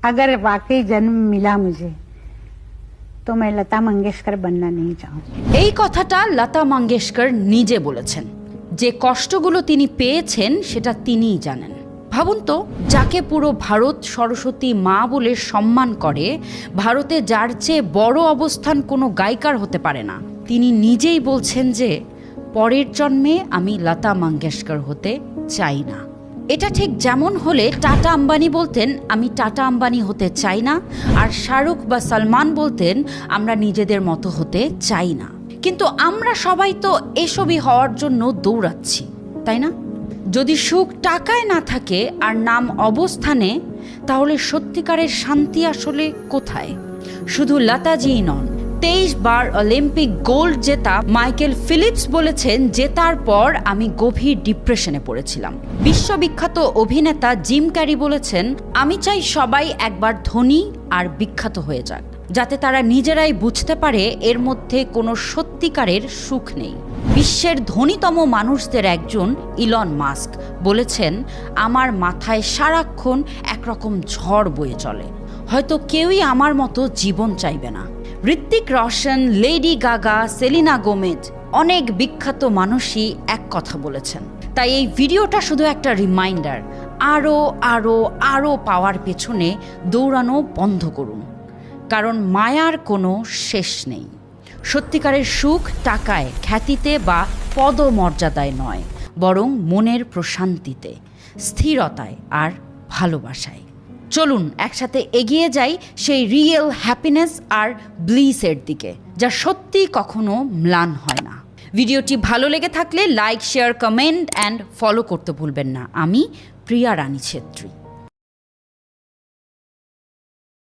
अगर वाकई जन्म मिला मुझे तो मैं लता मंगेशकर बनना नहीं चाहूँगी। এই কথাটা লতা মঙ্গেশকর নিজে বলেছেন। যে কষ্টগুলো তিনি পেয়েছেন সেটা তিনিই জানেন। ভাবুন তো, যাকে পুরো ভারত সরস্বতী মা বলে সম্মান করে, ভারতে যার চেয়ে বড় অবস্থান কোনো গায়িকার হতে পারে না, তিনি নিজেই বলছেন যে পরের জন্মে আমি লতা মঙ্গেশকর হতে চাই না। এটা ঠিক যেমন হলে টাটা আম্বানি বলতেন আমি টাটা আম্বানি হতে চাই না, আর শাহরুখ বা সলমান বলতেন আমরা নিজেদের মতো হতে চাই না। কিন্তু আমরা সবাই তো এসবই হওয়ার জন্য দৌড়াচ্ছি, তাই না? যদি সুখ টাকায় না থাকে আর নাম অবস্থানে, তাহলে সত্যিকারের শান্তি আসলে কোথায়? শুধু লতাজিই নন, 23 বার অলিম্পিক গোল্ড জেতা মাইকেল ফিলিপস বলেছেন, জেতার পর আমি গভীর ডিপ্রেশনে পড়েছিলাম। বিশ্ববিখ্যাত অভিনেতা জিম ক্যারি বলেছেন, আমি চাই সবাই একবার ধনী আর বিখ্যাত হয়ে যাক, যাতে তারা নিজেরাই বুঝতে পারে এর মধ্যে কোনো সত্যিকারের সুখ নেই। বিশ্বের ধনীতম মানুষদের একজন ইলন মাস্ক বলেছেন, আমার মাথায় সারাক্ষণ একরকম ঝড় বয়ে চলে, হয়তো কেউই আমার মতো জীবন চাইবে না। Hrithik Roshan, Lady Gaga, Selena Gomez, অনেক বিখ্যাত মানুষই এক কথা বলেছেন। তাই এই ভিডিওটা শুধু একটা রিমাইন্ডার, আরও আরও আরও পাওয়ার পেছনে দৌড়ানো বন্ধ করুন, কারণ মায়ার কোনো শেষ নেই। সত্যিকারের সুখ টাকায়, খ্যাতিতে বা পদমর্যাদায় নয়, বরং মনের প্রশান্তিতে, স্থিরতায় আর ভালোবাসায়। চলুন একসাথে এগিয়ে যাই সেই রিয়েল হ্যাপিনেস আর ব্লিসের দিকে, যা সত্যি কখনো ম্লান হয় না। ভিডিওটি ভালো লেগে থাকলে like, share, comment and follow করতে ভুলবেন না। আমি প্রিয়া রানী ছেত্রী।